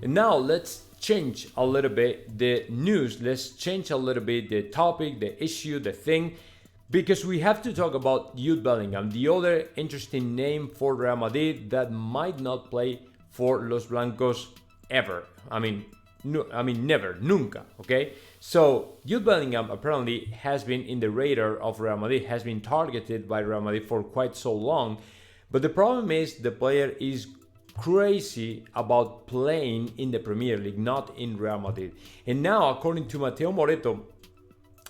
And now let's change a little bit the news. Let's change a little bit the topic, the issue, the thing, because we have to talk about Jude Bellingham, the other interesting name for Real Madrid that might not play for Los Blancos ever. Never, nunca, okay? So Jude Bellingham apparently has been in the radar of Real Madrid, has been targeted by Real Madrid for quite so long. But the problem is the player is crazy about playing in the Premier League, not in Real Madrid. And now, according to Mateo Moreto,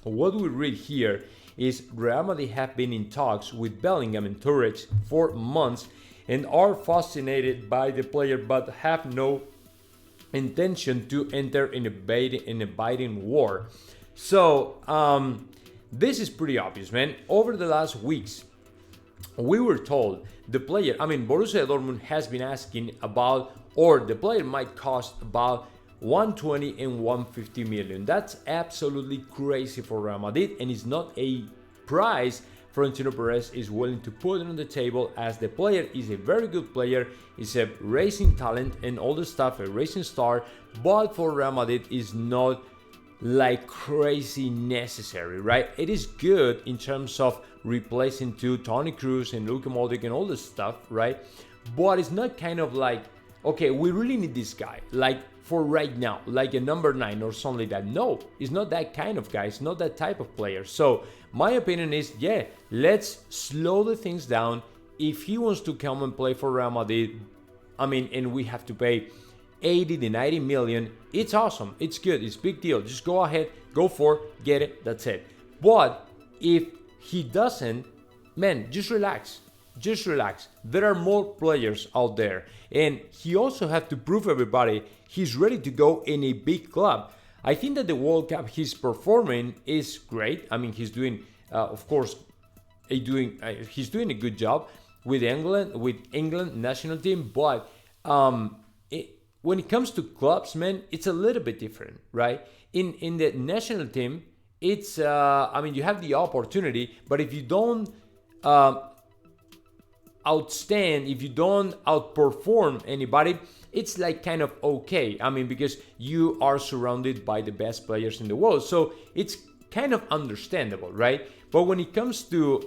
what we read here is Real Madrid have been in talks with Bellingham and Turek for months and are fascinated by the player but have no intention to enter in a bidding war. So this is pretty obvious, man. Over the last weeks, we were told the player, Borussia Dortmund has been asking about, or the player might cost about 120 and 150 million. That's absolutely crazy for Real Madrid, and it's not a price Florentino Perez is willing to put on the table, as the player is a very good player, is a racing talent and all the stuff, a racing star, but for Real Madrid is not like crazy necessary, right? It is good in terms of replacing to Toni Kroos and Luka Modric and all this stuff, right? But it's not kind of like, okay, we really need this guy, like for right now, like a number 9 or something like that. No, it's not that kind of guy. It's not that type of player. So my opinion is, yeah, let's slow the things down. If he wants to come and play for Real Madrid, and we have to pay 80 to 90 million, it's awesome. It's good. It's a big deal. Just go ahead, go for it, get it. That's it. But if he doesn't, man, just relax. Just relax. There are more players out there. And he also has to prove everybody he's ready to go in a big club. I think that the World Cup he's performing is great. He's doing, he's doing a good job with England national team. But when it comes to clubs, man, it's a little bit different, right? In the national team, it's you have the opportunity, but if you don't outstand, if you don't outperform anybody, it's like kind of okay. Because you are surrounded by the best players in the world, so it's kind of understandable, right? But when it comes to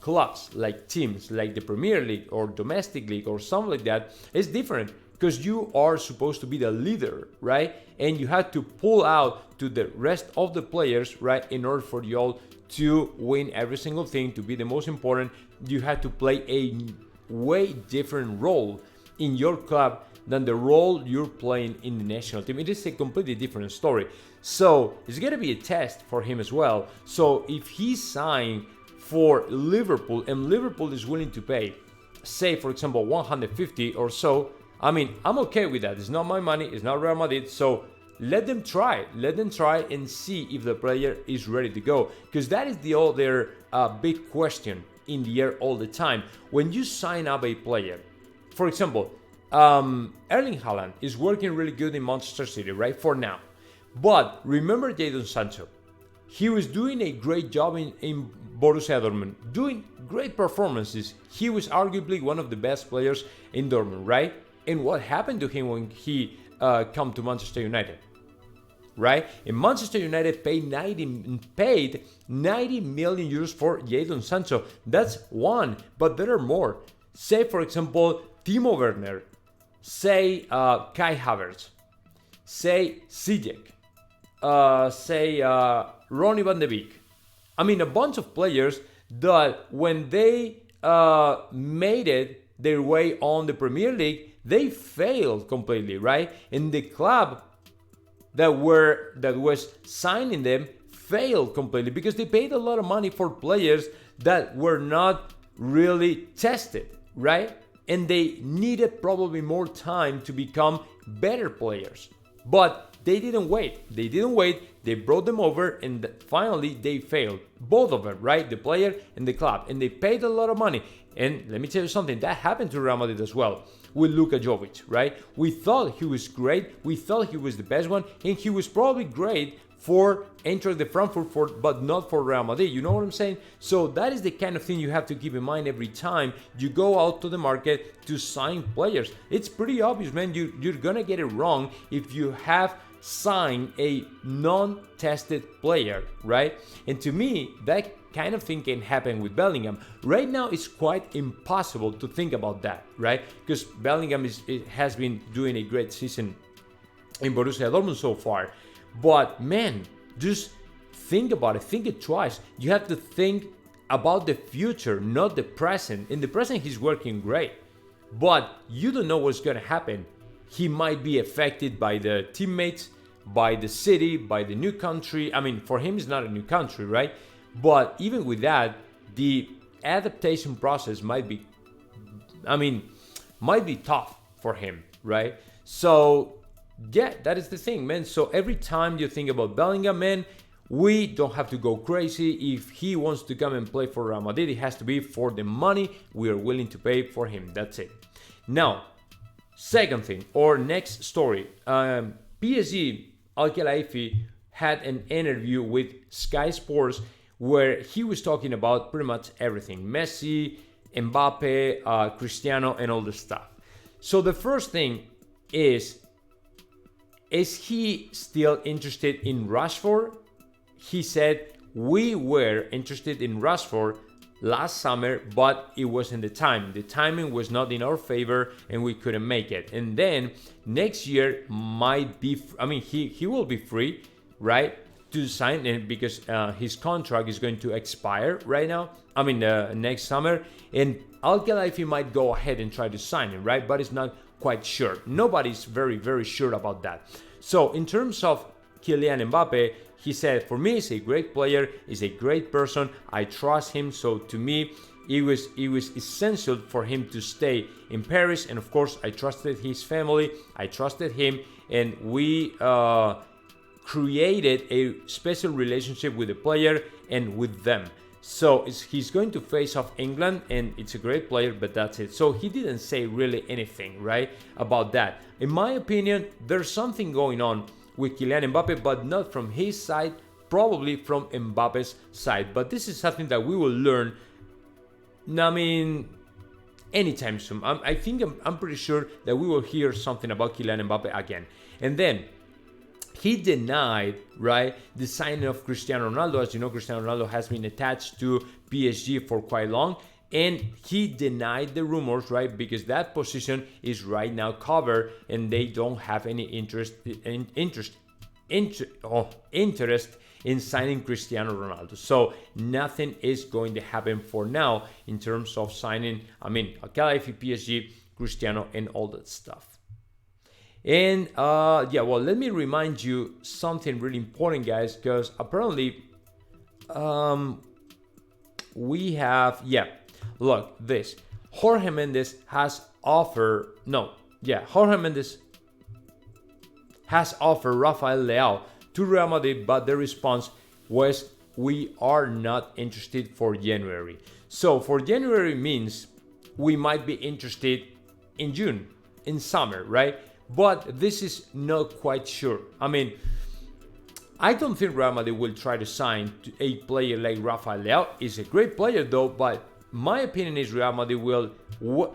clubs, like teams like the Premier League or domestic league or something like that, it's different, because you are supposed to be the leader, right? And you have to pull out to the rest of the players, right? In order for you all to win every single thing, to be the most important, you have to play a way different role in your club than the role you're playing in the national team. It is a completely different story. So it's going to be a test for him as well. So if he signed for Liverpool and Liverpool is willing to pay, say for example 150 or so, I'm okay with that. It's not my money, it's not Real Madrid, so let them try and see if the player is ready to go, because that is the other big question in the air all the time. When you sign up a player, for example, Erling Haaland is working really good in Manchester City, right, for now. But remember Jadon Sancho. He was doing a great job in Borussia Dortmund, doing great performances. He was arguably one of the best players in Dortmund, right? And what happened to him when he come to Manchester United, right? And Manchester United paid 90 million euros for Jadon Sancho. That's one, but there are more. Say, for example, Timo Werner. Say Kai Havertz. Say Ziyech. Say Ronnie van de Beek. A bunch of players that when they made it their way on the Premier League, they failed completely, right? And the club that was signing them failed completely because they paid a lot of money for players that were not really tested, right? And they needed probably more time to become better players. But they didn't wait. They brought them over, and finally they failed. Both of them, right? The player and the club. And they paid a lot of money. And let me tell you something, that happened to Real Madrid as well with Luka Jovic, right? We thought he was great. We thought he was the best one. And he was probably great for Eintracht the Frankfurt, but not for Real Madrid. You know what I'm saying? So that is the kind of thing you have to keep in mind every time you go out to the market to sign players. It's pretty obvious, man. You're gonna get it wrong if you have signed a non-tested player, right? And to me, that kind of thing can happen with Bellingham. Right now, it's quite impossible to think about that, right? Because Bellingham has been doing a great season in Borussia Dortmund so far. But man, just think about it. Think it twice. You have to think about the future, not the present. In the present, he's working great, but you don't know what's going to happen. He might be affected by the teammates, by the city, by the new country. I mean, for him, it's not a new country, right? But even with that, the adaptation process might be tough for him, right? So yeah, that is the thing, man. So every time you think about Bellingham, man, we don't have to go crazy. If he wants to come and play for Real Madrid, it has to be for the money we are willing to pay for him. That's it. Now, second thing, or next story, PSG Al-Khelaifi had an interview with Sky Sports where he was talking about pretty much everything. Messi, Mbappe, Cristiano, and all the stuff. So the first thing is he still interested in Rashford? He said, we were interested in Rashford last summer, but it wasn't the time. The timing was not in our favor and we couldn't make it. And then next year might be, he will be free, right, to sign it because his contract is going to expire right now. Next summer. And Al-Khelaifi might go ahead and try to sign him, right? But it's not quite sure. Nobody's very, very sure about that. So in terms of Kylian Mbappe, he said, for me, he's a great player, he's a great person, I trust him. So to me, it was essential for him to stay in Paris. And of course, I trusted his family, I trusted him, and we created a special relationship with the player and with them. So he's going to face off England, and it's a great player, but that's it. So he didn't say really anything, right, about that. In my opinion, there's something going on with Kylian Mbappe, but not from his side, probably from Mbappe's side. But this is something that we will learn, anytime soon. I'm pretty sure that we will hear something about Kylian Mbappe again. And then he denied, right, the signing of Cristiano Ronaldo. As you know, Cristiano Ronaldo has been attached to PSG for quite long. And he denied the rumors, right, because that position is right now covered and they don't have any interest in signing Cristiano Ronaldo. So nothing is going to happen for now in terms of signing, Khelaifi, PSG, Cristiano, and all that stuff. And let me remind you something really important, guys, because apparently we have, look, this. Jorge Mendes has offered Rafael Leao to Real Madrid, but the response was, we are not interested for January. So for January means we might be interested in June, in summer, right? But this is not quite sure. I don't think Real Madrid will try to sign a player like Rafael Leao. He's a great player though, but my opinion is Real Madrid will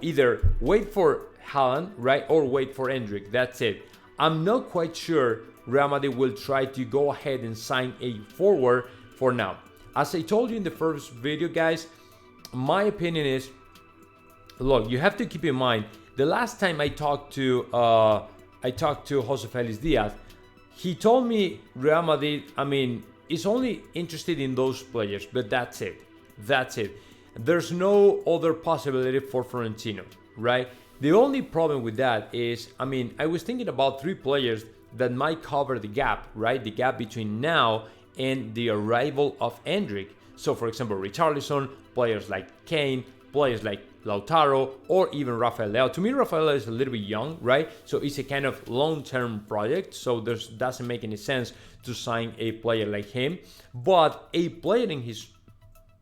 either wait for Haaland, right, or wait for Endrick. That's it. I'm not quite sure Real Madrid will try to go ahead and sign a forward for now. As I told you in the first video, guys, my opinion is, look, you have to keep in mind, the last time I talked to Jose Felix Diaz, he told me Real Madrid, is only interested in those players, but that's it. That's it. There's no other possibility for Florentino, right? The only problem with that is, I was thinking about 3 players that might cover the gap, right? The gap between now and the arrival of Endrick. So, for example, Richarlison, players like Kane, players like Lautaro, or even Rafael Leao. To me, Rafael Leao is a little bit young, right? So it's a kind of long-term project. So doesn't make any sense to sign a player like him. But a player in his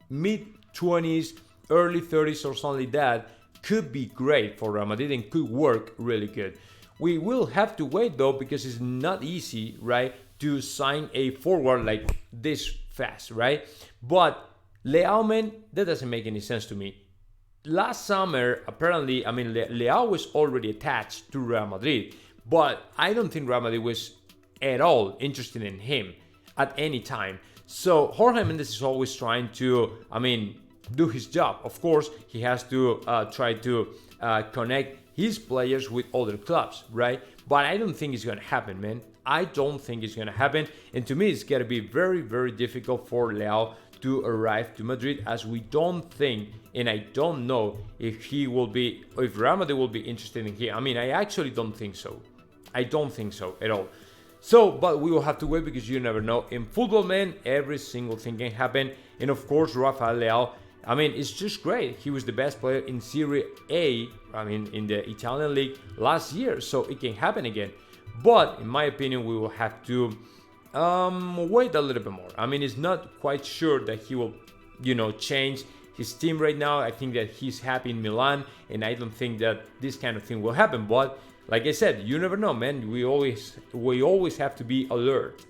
mid-20s, early 30s or something like that could be great for Real Madrid and could work really good. We will have to wait though, because it's not easy, right, to sign a forward like this fast, right? But Leao, man, that doesn't make any sense to me. Last summer, apparently, I mean, Leao was already attached to Real Madrid, but I don't think Real Madrid was at all interested in him at any time. So Jorge Mendes is always trying to, I mean, do his job. Of course, he has to try to connect his players with other clubs, right? But I don't think it's going to happen, man. I don't think it's going to happen. And to me, it's going to be very, very difficult for Leao to arrive to Madrid, as we don't think, and I don't know if he will be, or if Real Madrid will be interested in him. I mean, I actually don't think so. I don't think so at all. So, but we will have to wait, because you never know. In football, man, every single thing can happen. And of course, Rafael Leao, I mean, it's just great. He was the best player in Serie A, I mean, in the Italian league last year. So it can happen again. But in my opinion, we will have to wait a little bit more. I mean, it's not quite sure that he will, change his team right now. I think that he's happy in Milan, and I don't think that this kind of thing will happen. But like I said, you never know, man. We always have to be alert.